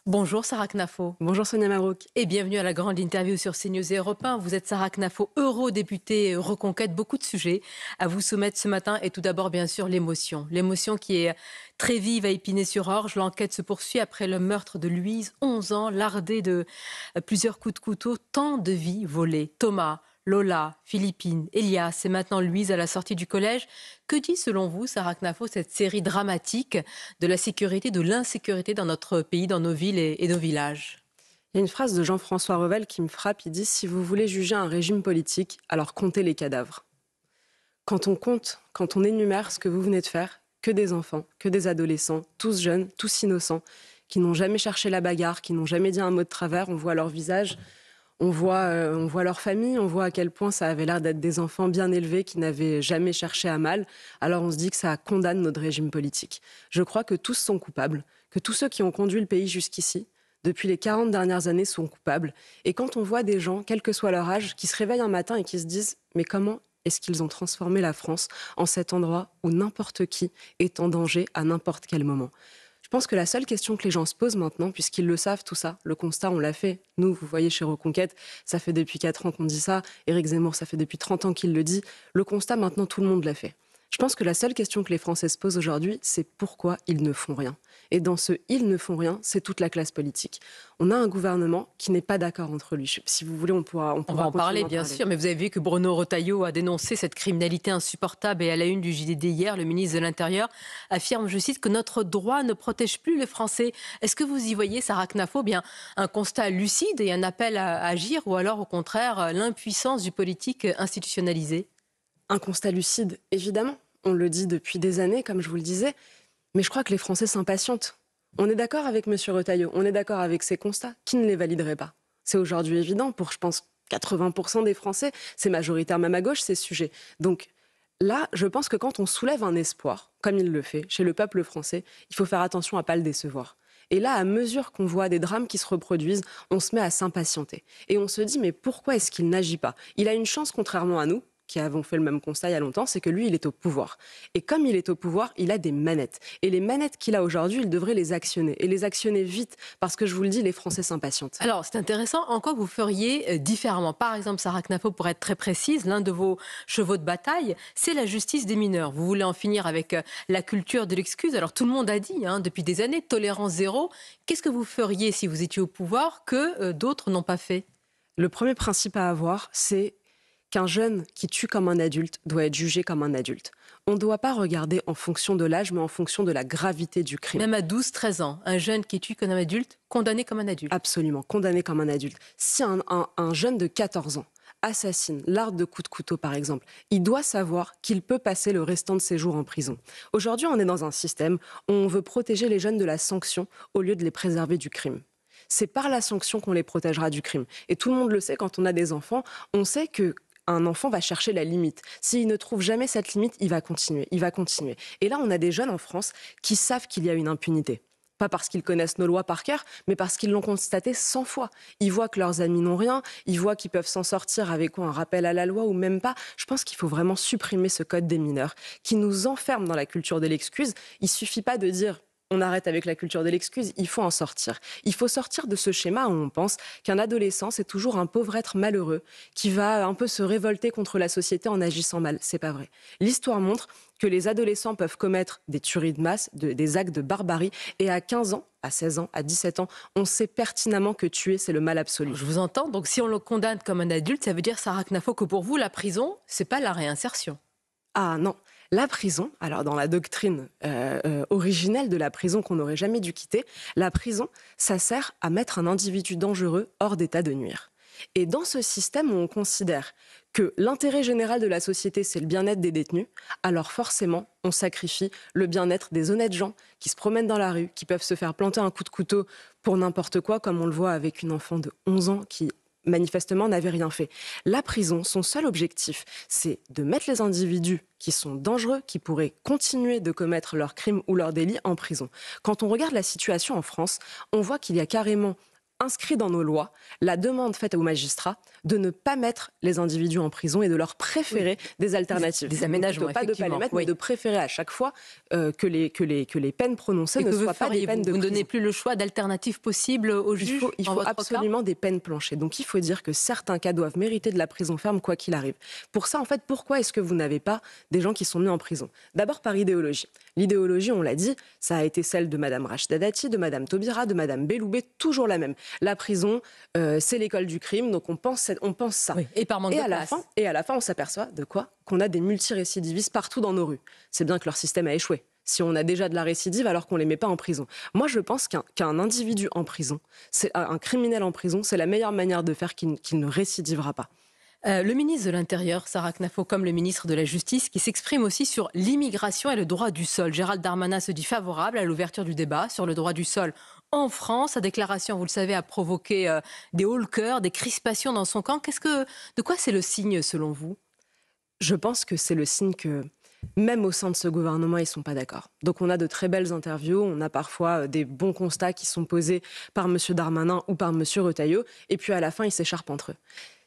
Bonjour Sarah Knafo Bonjour Sonia Mabrouk. et bienvenue à la grande interview sur CNews et Europe 1. Vous êtes Sarah Knafo, eurodéputée Reconquête, beaucoup de sujets à vous soumettre ce matin et tout d'abord bien sûr l'émotion. L'émotion qui est très vive à Épinay-sur-Orge. L'enquête se poursuit après le meurtre de Louise, 11 ans, lardée de plusieurs coups de couteau, tant de vies volées. Thomas, Lola, Philippine, Elias et maintenant Louise à la sortie du collège. Que dit selon vous, Sarah Knafo, cette série dramatique de la sécurité, de l'insécurité dans notre pays, dans nos villes et nos villages? Il y a une phrase de Jean-François Revel qui me frappe. Il dit: si vous voulez juger un régime politique, alors comptez les cadavres. Quand on compte, quand on énumère ce que vous venez de faire, que des enfants, que des adolescents, tous jeunes, tous innocents, qui n'ont jamais cherché la bagarre, qui n'ont jamais dit un mot de travers, on voit leur visage, on voit leur famille, on voit à quel point ça avait l'air d'être des enfants bien élevés qui n'avaient jamais cherché à mal. Alors on se dit que ça condamne notre régime politique. Je crois que tous sont coupables, que tous ceux qui ont conduit le pays jusqu'ici, depuis les 40 dernières années, sont coupables. Et quand on voit des gens, quel que soit leur âge, qui se réveillent un matin et qui se disent: mais comment est-ce qu'ils ont transformé la France en cet endroit où n'importe qui est en danger à n'importe quel moment? Je pense que la seule question que les gens se posent maintenant, puisqu'ils le savent tout ça, le constat on l'a fait, nous vous voyez chez Reconquête, ça fait depuis 4 ans qu'on dit ça, Éric Zemmour ça fait depuis 30 ans qu'il le dit, le constat maintenant tout le monde l'a fait. Je pense que la seule question que les Français se posent aujourd'hui, c'est pourquoi ils ne font rien. Et dans ce ils ne font rien, c'est toute la classe politique. On a un gouvernement qui n'est pas d'accord entre lui. Si vous voulez, on pourra On va en continuer parler, d'en bien parler. sûr, mais vous avez vu que Bruno Retailleau a dénoncé cette criminalité insupportable et à la une du JDD hier, le ministre de l'Intérieur affirme, je cite, que notre droit ne protège plus les Français. Est-ce que vous y voyez, Sarah Knafo, bien un constat lucide et un appel à agir ou alors au contraire l'impuissance du politique institutionnalisé? Un constat lucide, évidemment. On le dit depuis des années, comme je vous le disais. Mais je crois que les Français s'impatientent. On est d'accord avec M. Retailleau, on est d'accord avec ses constats. Qui ne les validerait pas? C'est aujourd'hui évident pour, je pense, 80% des Français. C'est majoritaire même à gauche, ces sujets. Donc là, je pense que quand on soulève un espoir, comme il le fait, chez le peuple français, il faut faire attention à ne pas le décevoir. Et là, à mesure qu'on voit des drames qui se reproduisent, on se met à s'impatienter. Et on se dit, mais pourquoi est-ce qu'il n'agit pas? Il a une chance, contrairement à nous, qui avons fait le même constat il y a longtemps, c'est que lui, il est au pouvoir. Et comme il est au pouvoir, il a des manettes. Et les manettes qu'il a aujourd'hui, il devrait les actionner. Et les actionner vite, parce que je vous le dis, les Français s'impatientent. Alors, c'est intéressant. En quoi vous feriez différemment? Par exemple, Sarah Knafo, pour être très précise, l'un de vos chevaux de bataille, c'est la justice des mineurs. Vous voulez en finir avec la culture de l'excuse. Alors, tout le monde a dit, depuis des années, tolérance zéro. Qu'est-ce que vous feriez si vous étiez au pouvoir que d'autres n'ont pas fait? Le premier principe à avoir, c'est qu'un jeune qui tue comme un adulte doit être jugé comme un adulte. On ne doit pas regarder en fonction de l'âge, mais en fonction de la gravité du crime. Même à 12, 13 ans, un jeune qui tue comme un adulte, condamné comme un adulte. Absolument, condamné comme un adulte. Si un jeune de 14 ans assassine, larde de coups de couteau par exemple, il doit savoir qu'il peut passer le restant de ses jours en prison. Aujourd'hui, on est dans un système où on veut protéger les jeunes de la sanction au lieu de les préserver du crime. C'est par la sanction qu'on les protégera du crime. Et tout le monde le sait, quand on a des enfants, on sait que un enfant va chercher la limite. S'il ne trouve jamais cette limite, il va continuer, il va continuer. Et là, on a des jeunes en France qui savent qu'il y a une impunité. Pas parce qu'ils connaissent nos lois par cœur, mais parce qu'ils l'ont constaté 100 fois. Ils voient que leurs amis n'ont rien, ils voient qu'ils peuvent s'en sortir avec quoi, un rappel à la loi ou même pas. Je pense qu'il faut vraiment supprimer ce code des mineurs qui nous enferme dans la culture de l'excuse. Il suffit pas de dire on arrête avec la culture de l'excuse, il faut en sortir. Il faut sortir de ce schéma où on pense qu'un adolescent, c'est toujours un pauvre être malheureux qui va un peu se révolter contre la société en agissant mal. C'est pas vrai. L'histoire montre que les adolescents peuvent commettre des tueries de masse, des actes de barbarie, et à 15 ans, à 16 ans, à 17 ans, on sait pertinemment que tuer, c'est le mal absolu. Je vous entends. Donc, si on le condamne comme un adulte, ça veut dire, Sarah Knafo, que pour vous, la prison, c'est pas la réinsertion. Ah non, la prison, alors dans la doctrine originelle de la prison qu'on n'aurait jamais dû quitter, la prison, ça sert à mettre un individu dangereux hors d'état de nuire. Et dans ce système où on considère que l'intérêt général de la société, c'est le bien-être des détenus, alors forcément, on sacrifie le bien-être des honnêtes gens qui se promènent dans la rue, qui peuvent se faire planter un coup de couteau pour n'importe quoi, comme on le voit avec une enfant de 11 ans qui manifestement n'avait rien fait. La prison, son seul objectif, c'est de mettre les individus qui sont dangereux, qui pourraient continuer de commettre leurs crimes ou leurs délits en prison. Quand on regarde la situation en France, on voit qu'il y a carrément inscrit dans nos lois la demande faite aux magistrats de ne pas mettre les individus en prison et de leur préférer des alternatives. Des aménagements, pas de pas les mettre, mais de préférer à chaque fois que les peines prononcées ne soient pas des peines de prison. Vous ne donnez plus le choix d'alternatives possibles aux juges? Il faut absolument des peines planchées. Donc il faut dire que certains cas doivent mériter de la prison ferme quoi qu'il arrive. Pour ça, en fait, pourquoi est-ce que vous n'avez pas des gens qui sont mis en prison? D'abord par idéologie. L'idéologie, on l'a dit, ça a été celle de Madame Rachida Dati, de Madame Taubira, de Madame Belloubet, toujours la même. La prison, c'est l'école du crime, donc on pense ça. Oui, et par manque de place. Et à la fin, on s'aperçoit de quoi? Qu'on a des multirécidivistes partout dans nos rues. C'est bien que leur système a échoué. Si on a déjà de la récidive alors qu'on ne les met pas en prison. Moi, je pense qu'un individu en prison, un criminel en prison, c'est la meilleure manière de faire qu'il ne récidivera pas. Le ministre de l'Intérieur, Sarah Knafo, comme le ministre de la Justice, qui s'exprime aussi sur l'immigration et le droit du sol. Gérald Darmanin se dit favorable à l'ouverture du débat sur le droit du sol en France. Sa déclaration, vous le savez, a provoqué des hauts-le-cœur, des crispations dans son camp. De quoi c'est le signe, selon vous? Je pense que c'est le signe que même au sein de ce gouvernement, ils ne sont pas d'accord. Donc on a de très belles interviews, on a parfois des bons constats qui sont posés par M. Darmanin ou par M. Retailleau, et puis à la fin, ils s'écharpent entre eux.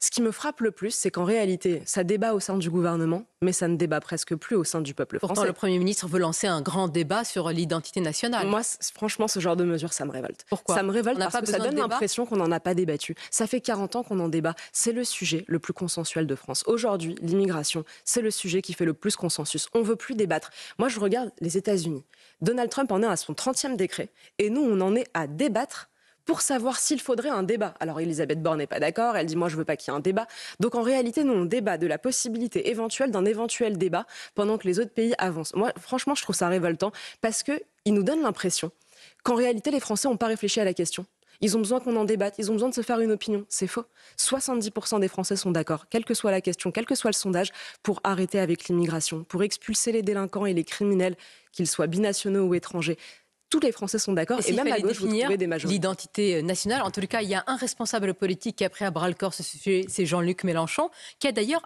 Ce qui me frappe le plus, c'est qu'en réalité, ça débat au sein du gouvernement, mais ça ne débat presque plus au sein du peuple français. Pourtant, le Premier ministre veut lancer un grand débat sur l'identité nationale. Moi, franchement, ce genre de mesure, ça me révolte. Pourquoi? Ça me révolte parce que ça donne l'impression qu'on n'en a pas débattu. Ça fait 40 ans qu'on en débat. C'est le sujet le plus consensuel de France. Aujourd'hui, l'immigration, c'est le sujet qui fait le plus consensus. On ne veut plus débattre. Moi, je regarde les États-Unis. Donald Trump en est à son 30e décret. Et nous, on en est à débattre pour savoir s'il faudrait un débat. Alors Elisabeth Borne n'est pas d'accord, elle dit moi je veux pas qu'il y ait un débat. Donc en réalité nous on débat de la possibilité éventuelle d'un éventuel débat pendant que les autres pays avancent. Moi franchement je trouve ça révoltant parce qu'ils nous donnent l'impression qu'en réalité les Français n'ont pas réfléchi à la question. Ils ont besoin qu'on en débatte, ils ont besoin de se faire une opinion. C'est faux. 70% des Français sont d'accord, quelle que soit la question, quel que soit le sondage, pour arrêter avec l'immigration, pour expulser les délinquants et les criminels, qu'ils soient binationaux ou étrangers. Tous les Français sont d'accord, et même à gauche, vous trouvez des majorités. L'identité nationale, en tout cas, il y a un responsable politique qui a pris à bras-le-corps ce sujet, c'est Jean-Luc Mélenchon, qui a d'ailleurs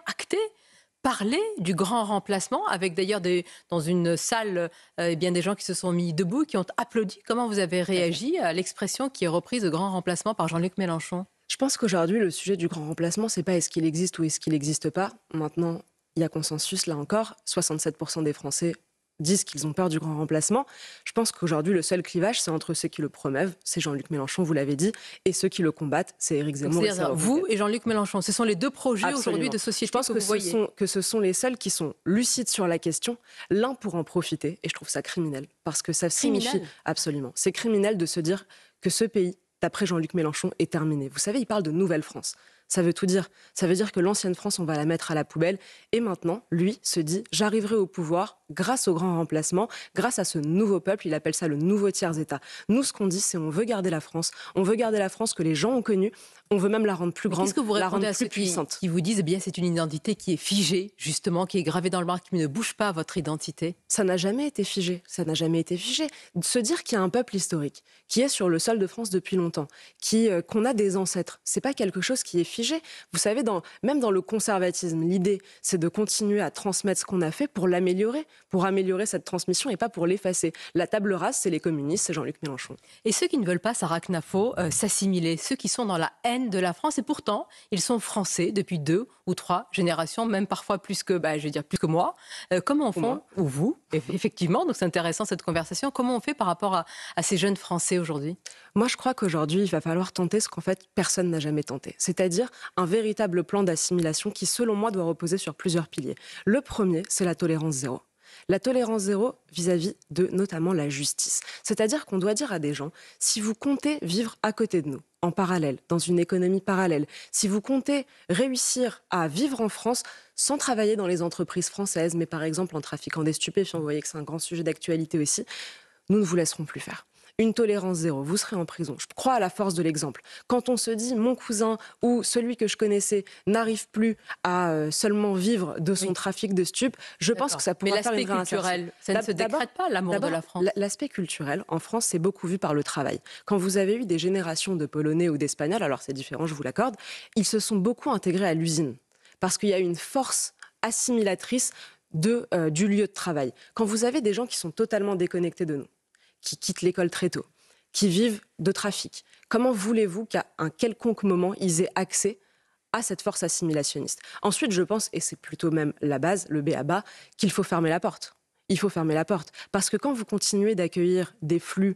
parlé du grand remplacement, avec d'ailleurs dans une salle des gens qui se sont mis debout, qui ont applaudi. Comment vous avez réagi à l'expression qui est reprise de grand remplacement par Jean-Luc Mélenchon? Je pense qu'aujourd'hui, le sujet du grand remplacement, c'est pas est-ce qu'il existe ou est-ce qu'il n'existe pas. Maintenant, il y a consensus, là encore, 67% des Français disent qu'ils ont peur du grand remplacement. Je pense qu'aujourd'hui, le seul clivage, c'est entre ceux qui le promeuvent, c'est Jean-Luc Mélenchon, vous l'avez dit, et ceux qui le combattent, c'est Éric Zemmour. C'est-à-dire vous et Jean-Luc Mélenchon, ce sont les deux projets aujourd'hui de société. Je pense que ce sont les seuls qui sont lucides sur la question, l'un pour en profiter, et je trouve ça criminel, parce que ça signifie absolument. C'est criminel de se dire que ce pays, d'après Jean-Luc Mélenchon, est terminé. Vous savez, il parle de nouvelle France. Ça veut tout dire. Ça veut dire que l'ancienne France, on va la mettre à la poubelle. Et maintenant, lui se dit, j'arriverai au pouvoir grâce au grand remplacement, grâce à ce nouveau peuple. Il appelle ça le nouveau tiers-État. Nous, ce qu'on dit, c'est on veut garder la France. On veut garder la France que les gens ont connue. On veut même la rendre plus grande, qu'est-ce que vous la répondez rendre à ceux plus puissante. qui vous disent, eh bien, c'est une identité qui est figée, justement, qui est gravée dans le marbre, qui ne bouge pas, votre identité? Ça n'a jamais été figé. Ça n'a jamais été figé. De se dire qu'il y a un peuple historique, qui est sur le sol de France depuis longtemps, qu'on a des ancêtres, c'est pas quelque chose qui est figé. Vous savez, même dans le conservatisme, l'idée, c'est de continuer à transmettre ce qu'on a fait pour l'améliorer, pour améliorer cette transmission et pas pour l'effacer. La table rase, c'est les communistes, c'est Jean-Luc Mélenchon. Et ceux qui ne veulent pas, Sarah Knafo, s'assimiler, ceux qui sont dans la haine de la France, et pourtant, ils sont français depuis 2 ou 3 générations, même parfois plus que moi. Comment on fait, ou vous, effectivement, donc c'est intéressant cette conversation, comment on fait par rapport à ces jeunes Français aujourd'hui? Moi, je crois qu'aujourd'hui, il va falloir tenter ce qu'en fait, personne n'a jamais tenté. C'est-à-dire un véritable plan d'assimilation qui, selon moi, doit reposer sur plusieurs piliers. Le premier, c'est la tolérance zéro. La tolérance zéro vis-à-vis de notamment la justice. C'est-à-dire qu'on doit dire à des gens, si vous comptez vivre à côté de nous, en parallèle, dans une économie parallèle, si vous comptez réussir à vivre en France sans travailler dans les entreprises françaises, mais par exemple en trafiquant des stupéfiants, vous voyez que c'est un grand sujet d'actualité aussi, nous ne vous laisserons plus faire. Une tolérance zéro, vous serez en prison. Je crois à la force de l'exemple. Quand on se dit mon cousin ou celui que je connaissais n'arrive plus à seulement vivre de son trafic de stupes, je pense que ça pourra faire une vraie insertion. Mais l'aspect culturel, ça ne se décrète pas, l'amour de la France. L'aspect culturel, en France, c'est beaucoup vu par le travail. Quand vous avez eu des générations de Polonais ou d'Espagnols, alors c'est différent, je vous l'accorde, ils se sont beaucoup intégrés à l'usine. Parce qu'il y a une force assimilatrice du lieu de travail. Quand vous avez des gens qui sont totalement déconnectés de nous, qui quittent l'école très tôt, qui vivent de trafic. Comment voulez-vous qu'à un quelconque moment, ils aient accès à cette force assimilationniste? Ensuite, je pense, et c'est plutôt même la base, le b.a.-ba, qu'il faut fermer la porte. Il faut fermer la porte. Parce que quand vous continuez d'accueillir des flux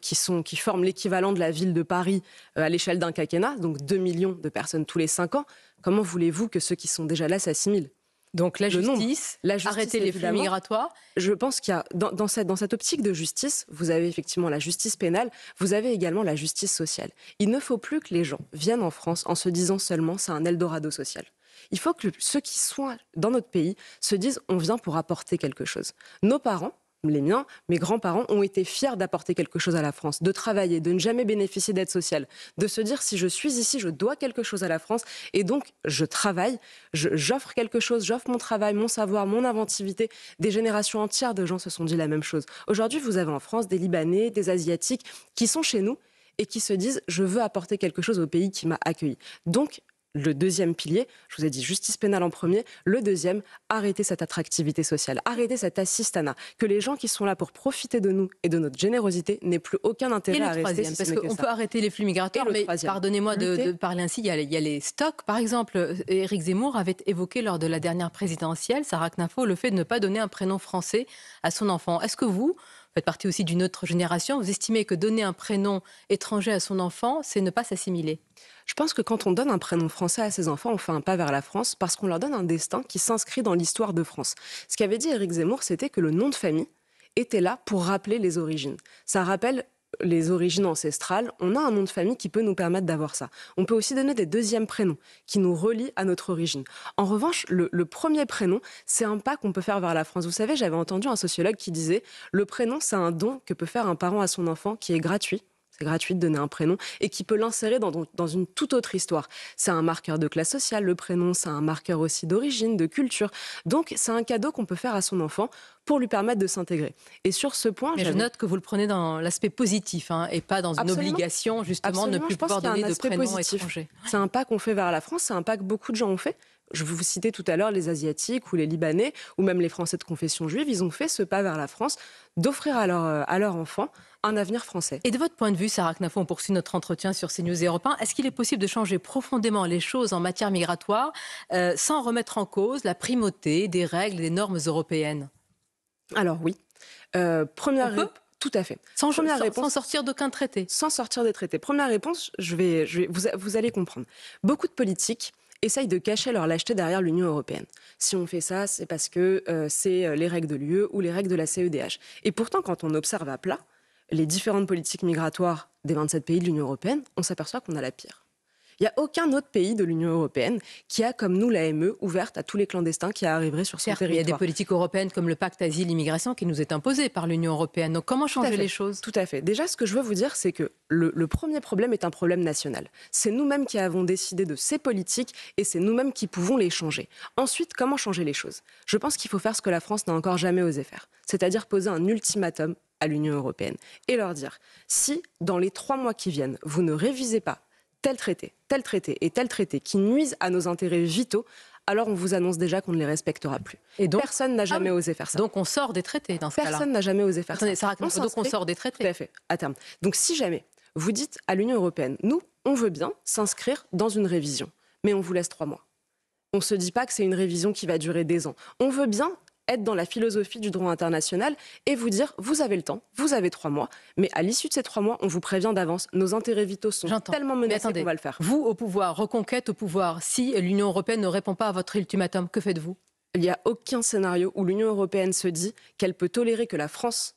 qui forment l'équivalent de la ville de Paris à l'échelle d'un quinquennat, donc 2 millions de personnes tous les 5 ans, comment voulez-vous que ceux qui sont déjà là s'assimilent? Donc la justice, arrêter les flux migratoires. Je pense qu'il y a, dans cette optique de justice, vous avez effectivement la justice pénale, vous avez également la justice sociale. Il ne faut plus que les gens viennent en France en se disant seulement c'est un Eldorado social. Il faut que ceux qui sont dans notre pays se disent on vient pour apporter quelque chose. Nos parents, les miens, mes grands-parents ont été fiers d'apporter quelque chose à la France, de travailler, de ne jamais bénéficier d'aide sociale, de se dire si je suis ici, je dois quelque chose à la France et donc je travaille, j'offre quelque chose, j'offre mon travail, mon savoir, mon inventivité. Des générations entières de gens se sont dit la même chose. Aujourd'hui, vous avez en France des Libanais, des Asiatiques qui sont chez nous et qui se disent je veux apporter quelque chose au pays qui m'a accueilli. Donc, le deuxième pilier, je vous ai dit justice pénale en premier, le deuxième, arrêter cette attractivité sociale, arrêter cet assistanat, que les gens qui sont là pour profiter de nous et de notre générosité n'aient plus aucun intérêt à rester. Si parce qu'on peut arrêter les flux migratoires, mais pardonnez-moi de parler ainsi, il y a les stocks. Par exemple, Éric Zemmour avait évoqué lors de la dernière présidentielle, Sarah Knafo, le fait de ne pas donner un prénom français à son enfant. Est-ce que vous faites partie aussi d'une autre génération, vous estimez que donner un prénom étranger à son enfant, c'est ne pas s'assimiler? Je pense que quand on donne un prénom français à ses enfants, on fait un pas vers la France parce qu'on leur donne un destin qui s'inscrit dans l'histoire de France. Ce qu'avait dit Éric Zemmour, c'était que le nom de famille était là pour rappeler les origines. Ça rappelle les origines ancestrales. On a un nom de famille qui peut nous permettre d'avoir ça. On peut aussi donner des deuxièmes prénoms qui nous relient à notre origine. En revanche, le premier prénom, c'est un pas qu'on peut faire vers la France. Vous savez, j'avais entendu un sociologue qui disait « Le prénom, c'est un don que peut faire un parent à son enfant qui est gratuit ». C'est gratuit de donner un prénom et qui peut l'insérer dans une toute autre histoire. C'est un marqueur de classe sociale, le prénom, c'est un marqueur aussi d'origine, de culture. Donc, c'est un cadeau qu'on peut faire à son enfant pour lui permettre de s'intégrer. Et sur ce point... Mais je note que vous le prenez dans l'aspect positif et pas dans une obligation, justement, de ne plus pouvoir donner de prénoms étrangers. C'est un pas qu'on fait vers la France, c'est un pas que beaucoup de gens ont fait. Je vous citais tout à l'heure les Asiatiques ou les Libanais ou même les Français de confession juive. Ils ont fait ce pas vers la France d'offrir à leur enfant un avenir français. Et de votre point de vue, Sarah Knafo, on poursuit notre entretien sur CNews et Europe 1. Est-ce qu'il est possible de changer profondément les choses en matière migratoire sans remettre en cause la primauté des règles et des normes européennes? Alors oui. Tout à fait. Sans sortir d'aucun traité. Sans sortir des traités. Première réponse, vous allez comprendre. Beaucoup de politiques essayent de cacher leur lâcheté derrière l'Union européenne. Si on fait ça, c'est parce que c'est les règles de l'UE ou les règles de la CEDH. Et pourtant, quand on observe à plat les différentes politiques migratoires des 27 pays de l'Union européenne, on s'aperçoit qu'on a la pire. Il n'y a aucun autre pays de l'Union européenne qui a, comme nous, l'AME ouverte à tous les clandestins qui arriveraient sur son territoire. Il y a des politiques européennes comme le pacte asile-immigration qui nous est imposé par l'Union européenne. Donc comment changer les choses? Tout à fait. Déjà, ce que je veux vous dire, c'est que le premier problème est un problème national. C'est nous-mêmes qui avons décidé de ces politiques et c'est nous-mêmes qui pouvons les changer. Ensuite, comment changer les choses? Je pense qu'il faut faire ce que la France n'a encore jamais osé faire, c'est-à-dire poser un ultimatum à l'Union européenne et leur dire si, dans les 3 mois qui viennent, vous ne révisez pas tel traité et tel traité qui nuisent à nos intérêts vitaux, alors on vous annonce déjà qu'on ne les respectera plus. Et donc, personne n'a jamais osé faire ça. Donc on sort des traités dans ce cas-là. Personne n'a jamais osé faire ça. Donc on sort des traités. Tout à fait, à terme. Donc si jamais vous dites à l'Union européenne, nous, on veut bien s'inscrire dans une révision, mais on vous laisse 3 mois. On ne se dit pas que c'est une révision qui va durer des ans. On veut bien être dans la philosophie du droit international et vous dire, vous avez le temps, vous avez 3 mois, mais à l'issue de ces 3 mois, on vous prévient d'avance, nos intérêts vitaux sont tellement menacés qu'on va le faire. Vous, au pouvoir, reconquête au pouvoir, si l'Union européenne ne répond pas à votre ultimatum, que faites-vous? Il n'y a aucun scénario où l'Union européenne se dit qu'elle peut tolérer que la France,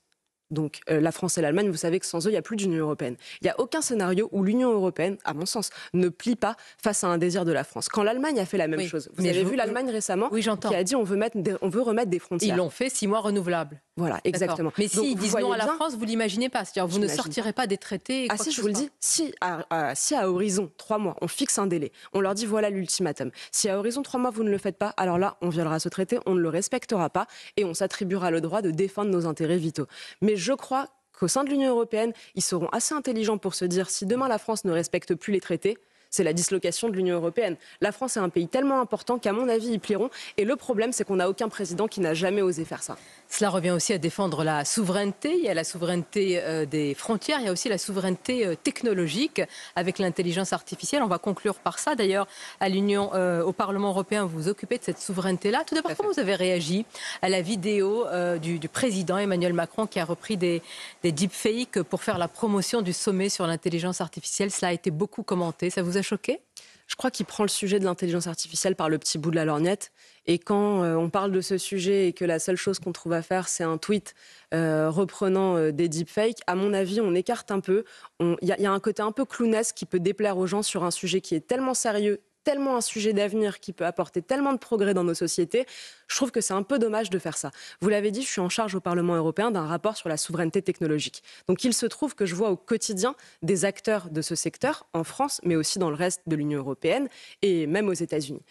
donc la France et l'Allemagne, vous savez que sans eux, il n'y a plus d'Union européenne. Il n'y a aucun scénario où l'Union européenne, à mon sens, ne plie pas face à un désir de la France. Quand l'Allemagne a fait la même chose, vous avez vu l'Allemagne récemment qui a dit on veut remettre des frontières. Ils l'ont fait 6 mois renouvelables. Voilà, exactement. Mais s'ils disent non à la France, vous ne l'imaginez pas. C'est-à-dire vous ne sortirez pas des traités. Ah si, je vous le dis, si à horizon 3 mois, on fixe un délai, on leur dit voilà l'ultimatum. Si à horizon 3 mois, vous ne le faites pas, alors là, on violera ce traité, on ne le respectera pas et on s'attribuera le droit de défendre nos intérêts vitaux. Mais je crois qu'au sein de l'Union européenne, ils seront assez intelligents pour se dire si demain la France ne respecte plus les traités, c'est la dislocation de l'Union européenne. La France est un pays tellement important qu'à mon avis, ils plieront. Et le problème, c'est qu'on n'a aucun président qui n'a jamais osé faire ça. Cela revient aussi à défendre la souveraineté. Il y a la souveraineté des frontières, il y a aussi la souveraineté technologique avec l'intelligence artificielle. On va conclure par ça. D'ailleurs, au Parlement européen, vous vous occupez de cette souveraineté-là. Tout d'abord, comment vous avez réagi à la vidéo du président Emmanuel Macron qui a repris des deepfakes pour faire la promotion du sommet sur l'intelligence artificielle? Cela a été beaucoup commenté. Ça vous a choqué? Je crois qu'il prend le sujet de l'intelligence artificielle par le petit bout de la lorgnette. Et quand on parle de ce sujet et que la seule chose qu'on trouve à faire, c'est un tweet reprenant des deepfakes, à mon avis, on écarte un peu. Il y a un côté un peu clownesque qui peut déplaire aux gens sur un sujet qui est tellement sérieux, tellement un sujet d'avenir qui peut apporter tellement de progrès dans nos sociétés. Je trouve que c'est un peu dommage de faire ça. Vous l'avez dit, je suis en charge au Parlement européen d'un rapport sur la souveraineté technologique. Donc il se trouve que je vois au quotidien des acteurs de ce secteur, en France, mais aussi dans le reste de l'Union européenne et même aux États-Unis.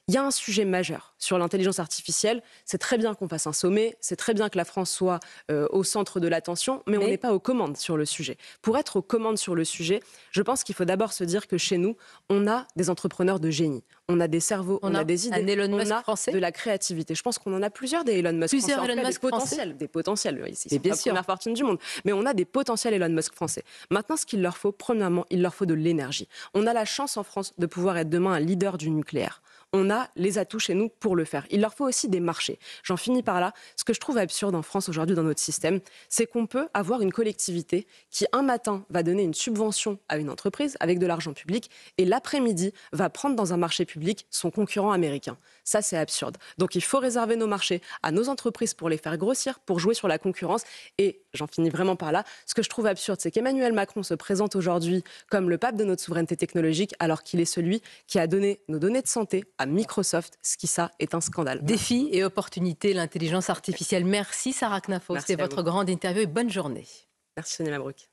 Il y a un sujet majeur sur l'intelligence artificielle. C'est très bien qu'on fasse un sommet, c'est très bien que la France soit au centre de l'attention, mais on n'est pas aux commandes sur le sujet. Pour être aux commandes sur le sujet, je pense qu'il faut d'abord se dire que chez nous, on a des entrepreneurs de génie. On a des cerveaux, on a des idées, un Elon Musk français, de la créativité. Je pense qu'on en a plusieurs des Elon Musk français. Elon Musk Des potentiels. Ils sont la première fortune du monde. Mais on a des potentiels Elon Musk français. Maintenant, ce qu'il leur faut, premièrement, il leur faut de l'énergie. On a la chance en France de pouvoir être demain un leader du nucléaire. On a les atouts chez nous pour le faire. Il leur faut aussi des marchés. J'en finis par là. Ce que je trouve absurde en France aujourd'hui dans notre système, c'est qu'on peut avoir une collectivité qui, un matin, va donner une subvention à une entreprise avec de l'argent public et l'après-midi va prendre dans un marché public son concurrent américain. Ça, c'est absurde. Donc, il faut réserver nos marchés à nos entreprises pour les faire grossir, pour jouer sur la concurrence. Et j'en finis vraiment par là. Ce que je trouve absurde, c'est qu'Emmanuel Macron se présente aujourd'hui comme le pape de notre souveraineté technologique alors qu'il est celui qui a donné nos données de santé à Microsoft, ce qui, ça, est un scandale. Défis et opportunités, l'intelligence artificielle. Merci Sarah Knafo, c'était votre grande interview et bonne journée. Merci Sonia Mabrouk.